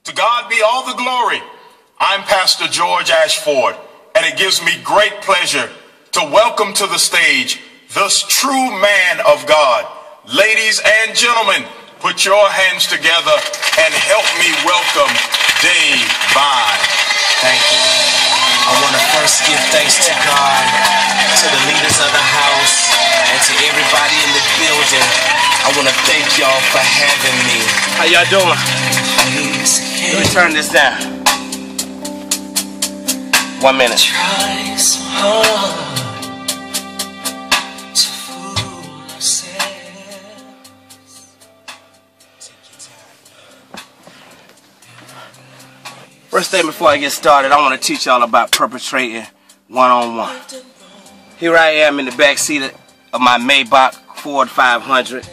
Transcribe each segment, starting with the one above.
To God be all the glory. I'm Pastor George Ashford, and it gives me great pleasure to welcome to the stage this true man of God. Ladies and gentlemen, put your hands together and help me welcome Dave Vine. Thank you. I want to first give thanks to God, to the leaders of the house, and to everybody in the building. I want to thank y'all for having me. How y'all doing? Let me turn this down. 1 minute. Try so hard to fool ourselves. First thing before I get started, I want to teach y'all about perpetrating one-on-one. Here I am in the back seat of my Maybach Ford 500,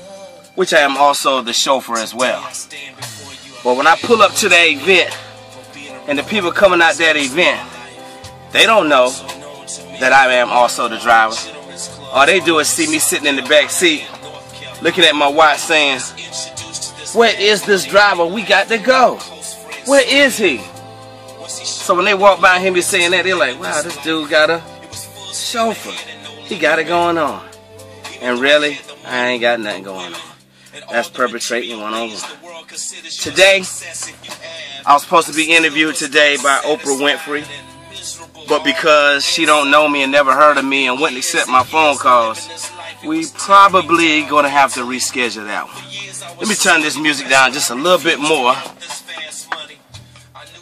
which I am also the chauffeur as well. But when I pull up to the event, and the people coming out that event, they don't know that I am also the driver. All they do is see me sitting in the back seat, looking at my watch saying, "Where is this driver? We got to go. Where is he?" So when they walk by and hear me saying that, they're like, "Wow, this dude got a chauffeur. He got it going on." And really, I ain't got nothing going on. That's perpetrating one-on-one. Today, I was supposed to be interviewed today by Oprah Winfrey, but because she don't know me and never heard of me and wouldn't accept my phone calls, we probably gonna have to reschedule that one. Let me turn this music down just a little bit more,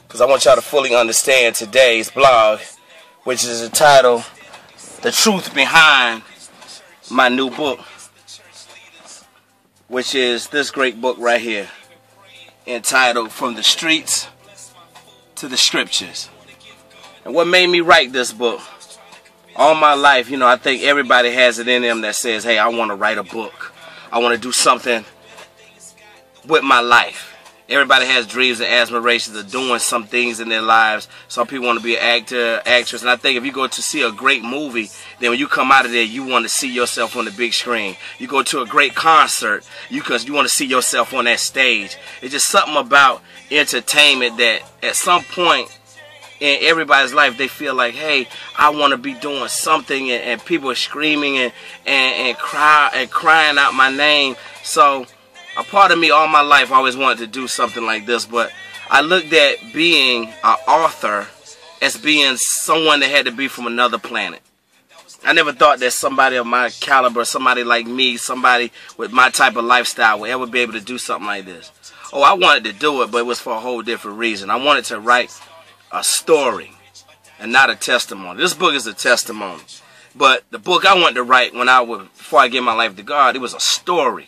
because I want y'all to fully understand today's blog, which is entitled "The Truth Behind My New Book," which is this great book right here, entitled "From the Streets to the Scriptures." And what made me write this book? All my life, you know, I think everybody has it in them that says, "Hey, I want to write a book. I want to do something with my life." Everybody has dreams and aspirations of doing some things in their lives. Some people want to be an actor, actress. And I think if you go to see a great movie, then when you come out of there, you want to see yourself on the big screen. You go to a great concert, because you want to see yourself on that stage. It's just something about entertainment that at some point in everybody's life, they feel like, hey, I want to be doing something, and people are screaming and crying out my name. So a part of me all my life always wanted to do something like this, but I looked at being an author as being someone that had to be from another planet. I never thought that somebody of my caliber, somebody like me, somebody with my type of lifestyle would ever be able to do something like this. Oh, I wanted to do it, but it was for a whole different reason. I wanted to write a story and not a testimony. This book is a testimony, but the book I wanted to write before I gave my life to God, it was a story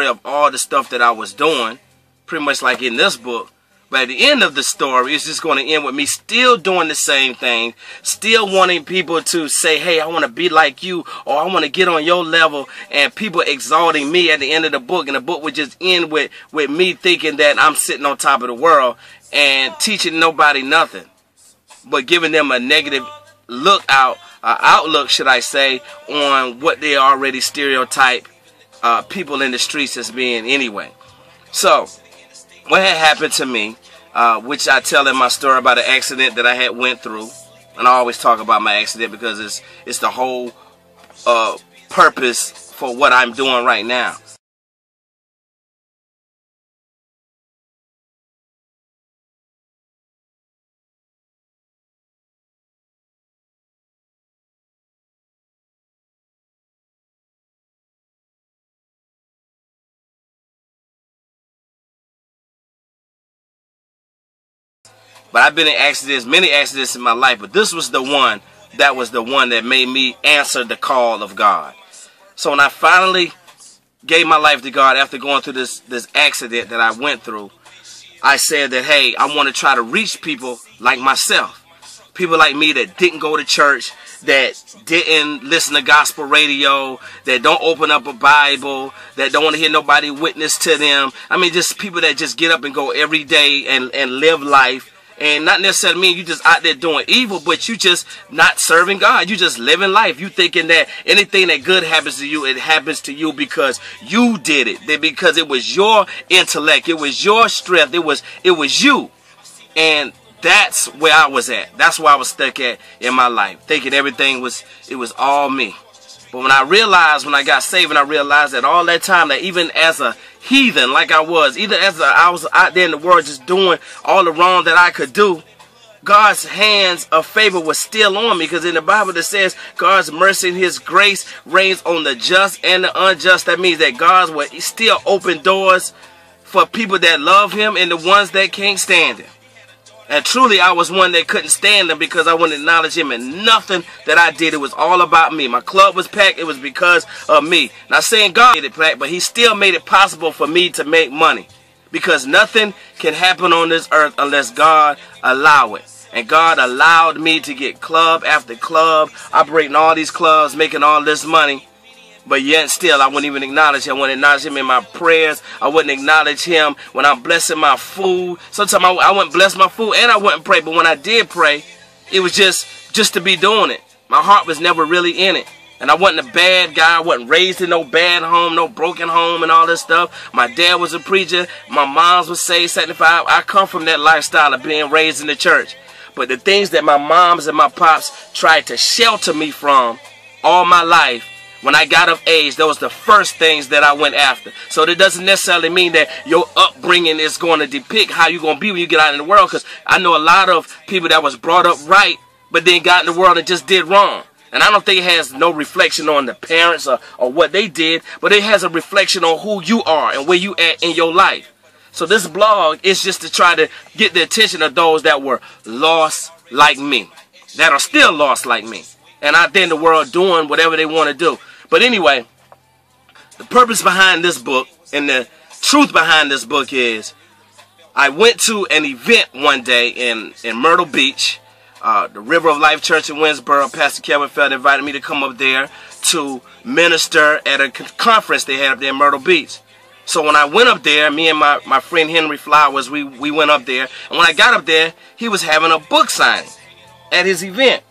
of all the stuff that I was doing, pretty much like in this book. But at the end of the story, it's just going to end with me still doing the same thing, still wanting people to say, "Hey, I want to be like you," or "I want to get on your level," and people exalting me at the end of the book. And the book would just end with me thinking that I'm sitting on top of the world and teaching nobody nothing, but giving them a negative outlook, should I say, on what they already stereotype people in the streets as being anyway. So what had happened to me, which I tell in my story about an accident that I had went through, and I always talk about my accident because it's the whole purpose for what I'm doing right now. But I've been in accidents, many accidents in my life, but this was the one that made me answer the call of God. So when I finally gave my life to God after going through this accident that I went through, I said that, hey, I want to try to reach people like myself. People like me that didn't go to church, that didn't listen to gospel radio, that don't open up a Bible, that don't want to hear nobody witness to them. I mean, just people that just get up and go every day and live life And not necessarily mean you just out there doing evil, but you just not serving God. You just living life. You thinking that anything that good happens to you, it happens to you because you did it. Because it was your intellect. It was your strength. It was you. And that's where I was at. That's where I was stuck at in my life. Thinking everything was all me. But when I got saved and I realized that all that time, that even as a heathen like I was, either as I was out there in the world just doing all the wrong that I could do, God's hands of favor was still on me, because in the Bible it says God's mercy and his grace reigns on the just and the unjust. That means that God will still open doors for people that love him and the ones that can't stand him. And truly, I was one that couldn't stand him because I wouldn't acknowledge him, and nothing that I did, it was all about me. My club was packed, it was because of me. Not saying God made it packed, but he still made it possible for me to make money. Because nothing can happen on this earth unless God allow it. And God allowed me to get club after club, operating all these clubs, making all this money. But yet still, I wouldn't even acknowledge him. I wouldn't acknowledge him in my prayers. I wouldn't acknowledge him when I'm blessing my food. Sometimes I wouldn't bless my food and I wouldn't pray. But when I did pray, it was just to be doing it. My heart was never really in it. And I wasn't a bad guy. I wasn't raised in no bad home, no broken home and all this stuff. My dad was a preacher. My mom was saved, sanctified. I come from that lifestyle of being raised in the church. But the things that my moms and my pops tried to shelter me from all my life, when I got of age, those was the first things that I went after. So that doesn't necessarily mean that your upbringing is going to depict how you're going to be when you get out in the world. Because I know a lot of people that was brought up right, but then got in the world and just did wrong. And I don't think it has no reflection on the parents or what they did, but it has a reflection on who you are and where you at in your life. So this blog is just to try to get the attention of those that were lost like me, that are still lost like me, and out there in the world doing whatever they want to do. But anyway, the purpose behind this book and the truth behind this book is I went to an event one day in Myrtle Beach, the River of Life Church in Winsboro. Pastor Kevin Feld invited me to come up there to minister at a conference they had up there in Myrtle Beach. So when I went up there, me and my friend Henry Flowers, we went up there. And when I got up there, he was having a book signing at his event.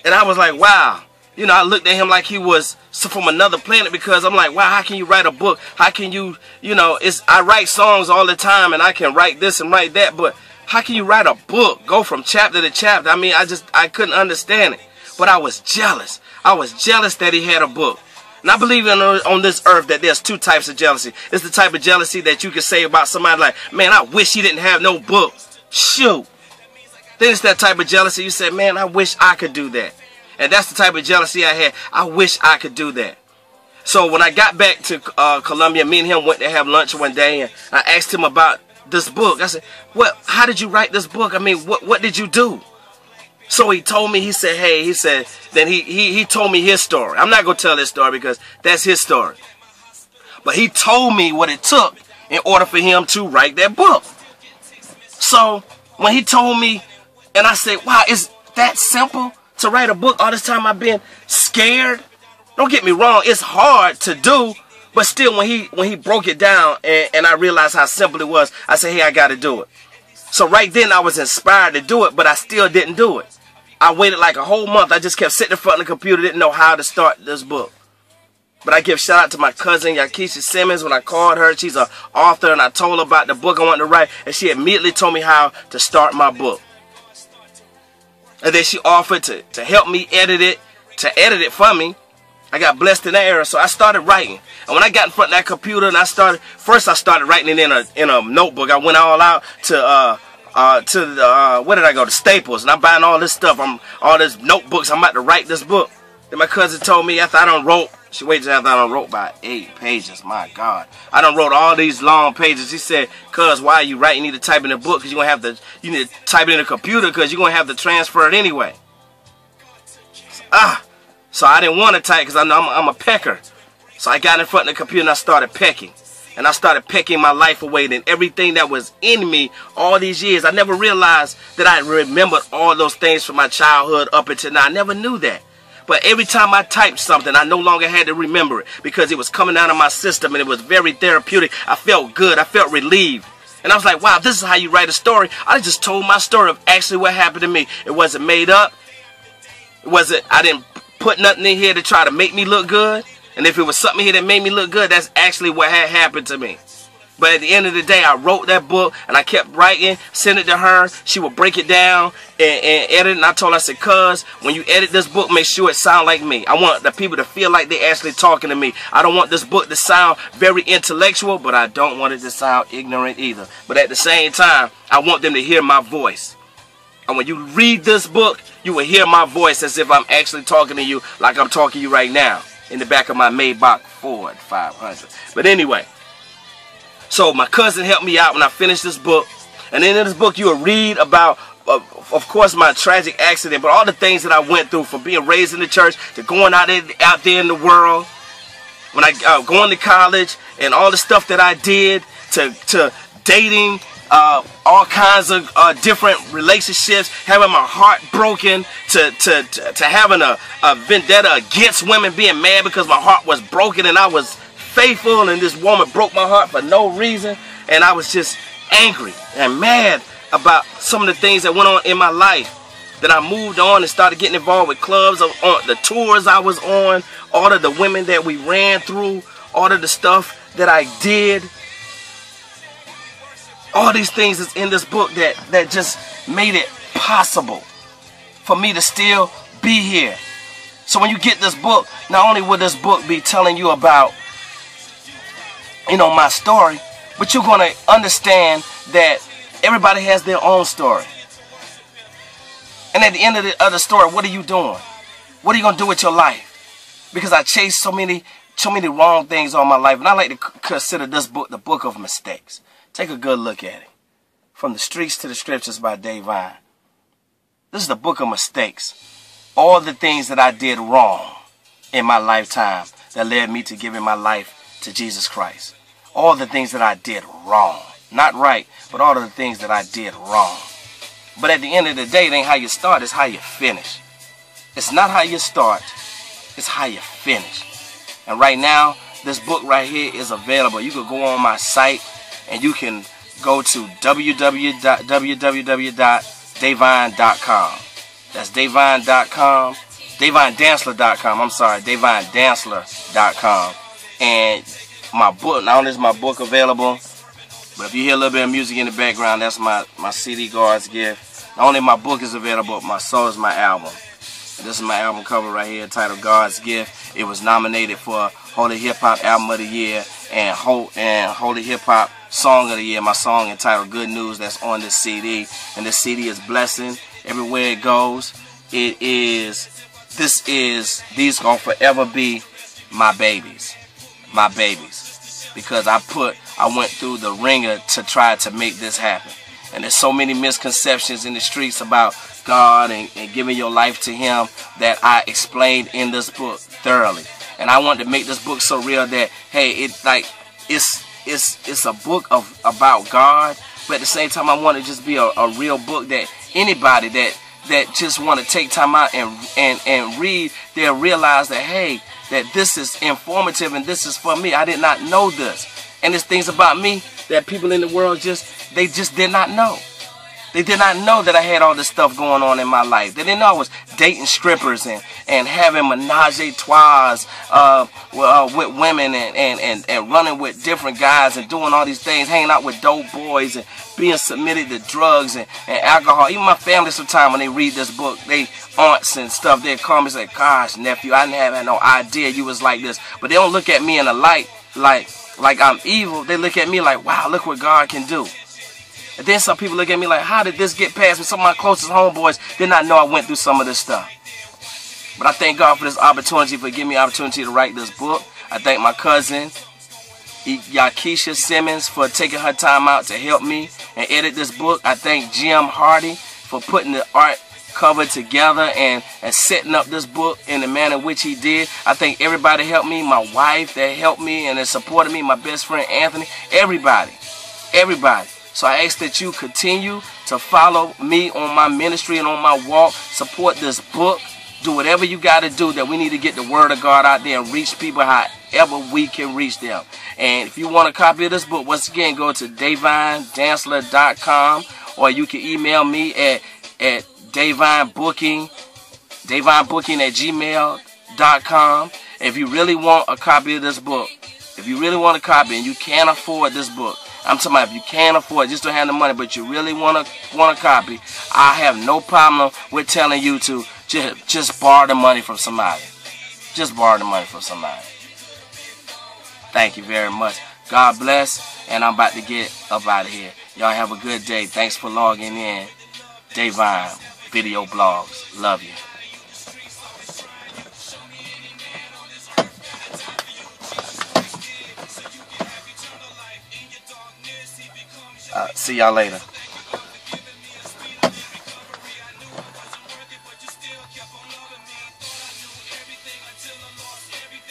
And I was like, wow. You know, I looked at him like he was from another planet, because I'm like, wow, how can you write a book? How can you, you know, I write songs all the time and I can write this and write that, but how can you write a book, go from chapter to chapter? I mean, I couldn't understand it. But I was jealous. I was jealous that he had a book. And I believe on this earth that there's two types of jealousy. It's the type of jealousy that you can say about somebody like, man, I wish he didn't have no book. Shoot. Then it's that type of jealousy you say, man, I wish I could do that. And that's the type of jealousy I had. I wish I could do that. So when I got back to Columbia, me and him went to have lunch one day, and I asked him about this book. I said, how did you write this book? I mean, what did you do? So he told me, he said, then he told me his story. I'm not going to tell his story because that's his story. But he told me what it took in order for him to write that book. So when he told me, and I said, wow, is that simple to write a book? All this time I've been scared. Don't get me wrong, it's hard to do. But still, when he broke it down and I realized how simple it was, I said, hey, I got to do it. So right then I was inspired to do it, but I still didn't do it. I waited like a whole month. I just kept sitting in front of the computer, didn't know how to start this book. But I give shout out to my cousin, Yakisha Simmons. When I called her, she's an author, and I told her about the book I wanted to write, and she immediately told me how to start my book. And then she offered to help me edit it for me. I got blessed in that era, so I started writing. And when I got in front of that computer and I started writing it in a notebook. I went all out to where did I go? To Staples, and I'm buying all this stuff. All these notebooks. I'm about to write this book. Then my cousin told me after I done wrote, she waited after I done wrote about 8 pages. My God, I done wrote all these long pages. She said, "Cuz, why are you writing? You need to type in the book because you need to type it in the computer because you're gonna have to transfer it anyway." So I didn't want to type because I'm a pecker. So I got in front of the computer and I started pecking. And I started pecking my life away. And everything that was in me all these years, I never realized that I remembered all those things from my childhood up until now. I never knew that. But every time I typed something, I no longer had to remember it because it was coming out of my system and it was very therapeutic. I felt good. I felt relieved. And I was like, wow, this is how you write a story. I just told my story of actually what happened to me. It wasn't made up. I didn't put nothing in here to try to make me look good. And if it was something here that made me look good, that's actually what had happened to me. But at the end of the day, I wrote that book and I kept writing, sent it to her. She would break it down and edit it. And I told her, I said, cuz, when you edit this book, make sure it sound like me. I want the people to feel like they're actually talking to me. I don't want this book to sound very intellectual, but I don't want it to sound ignorant either. But at the same time, I want them to hear my voice. And when you read this book, you will hear my voice as if I'm actually talking to you like I'm talking to you right now in the back of my Maybach Ford 500. But anyway, so my cousin helped me out when I finished this book. And then in this book, you will read about, of course, my tragic accident, but all the things that I went through, from being raised in the church to going out there in the world, when I going to college, and all the stuff that I did, to dating, all kinds of different relationships, having my heart broken, to having a vendetta against women, being mad because my heart was broken and I was faithful, and this woman broke my heart for no reason, and I was just angry and mad about some of the things that went on in my life. That I moved on and started getting involved with clubs, on the tours I was on, all of the women that we ran through, all of the stuff that I did. All these things is in this book that just made it possible for me to still be here. So when you get this book, not only will this book be telling you about, you know, my story, but you're going to understand that everybody has their own story. And at the end of the story, what are you doing? What are you going to do with your life? Because I chased so many wrong things all my life. And I like to consider this book the book of mistakes. Take a good look at it. From the Streets to the Scriptures by Dave Vine. This is the book of mistakes. All the things that I did wrong in my lifetime that led me to giving my life to Jesus Christ. All the things that I did wrong. Not right, but all of the things that I did wrong. But at the end of the day, it ain't how you start, it's how you finish. It's not how you start, it's how you finish. And right now, this book right here is available. You can go on my site and you can go to www.davine.com. That's davine.com. DavineDansler.com. I'm sorry, DavineDansler.com. And my book, not only is my book available, but if you hear a little bit of music in the background, that's my CD, God's Gift. Not only my book is available, but so is my album. And this is my album cover right here, titled God's Gift. It was nominated for Holy Hip Hop Album of the Year and Holy Hip Hop Song of the Year. My song entitled Good News, that's on this CD. And this CD is blessing everywhere it goes. These gonna forever be my babies. My babies. Because I went through the ringer to try to make this happen. And there's so many misconceptions in the streets about God and giving your life to Him that I explained in this book thoroughly. And I wanted to make this book so real that, hey, it's a book about God, but at the same time I want to just be a real book that anybody that just want to take time out and read, they'll realize that, hey, that this is informative and this is for me. I did not know this. And there's things about me that people in the world just did not know. They did not know that I had all this stuff going on in my life. They didn't know I was dating strippers and having menage a trois with women and running with different guys and doing all these things, hanging out with dope boys and being submitted to drugs and alcohol. Even my family sometimes when they read this book, they aunts and stuff, they call me and say, gosh, nephew, I didn't have no idea you was like this. But they don't look at me in a light like I'm evil. They look at me like, wow, look what God can do. And then some people look at me like, how did this get past me? Some of my closest homeboys did not know I went through some of this stuff. But I thank God for this opportunity, for giving me the opportunity to write this book. I thank my cousin, Yakisha Simmons, for taking her time out to help me and edit this book. I thank Jim Hardy for putting the art cover together and setting up this book in the manner in which he did. I thank everybody that helped me, my wife that helped me and that supported me, my best friend Anthony, everybody. So I ask that you continue to follow me on my ministry and on my walk. Support this book. Do whatever you got to do, that we need to get the word of God out there and reach people however we can reach them. And if you want a copy of this book, once again, go to DavineDansler.com, or you can email me at DavineBooking@gmail.com. If you really want a copy of this book, if you really want a copy and you can't afford this book, I'm talking about if you can't afford it, just don't have the money, but you really want a copy, I have no problem with telling you to just borrow the money from somebody. Just borrow the money from somebody. Thank you very much. God bless, and I'm about to get up out of here. Y'all have a good day. Thanks for logging in. Davine Video Blogs. Love you. See y'all later.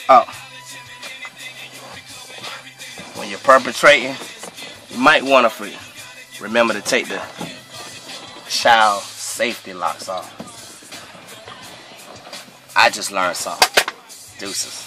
Oh, when you're perpetrating, you might want to remember to take the child safety locks off. I just learned something. Deuces.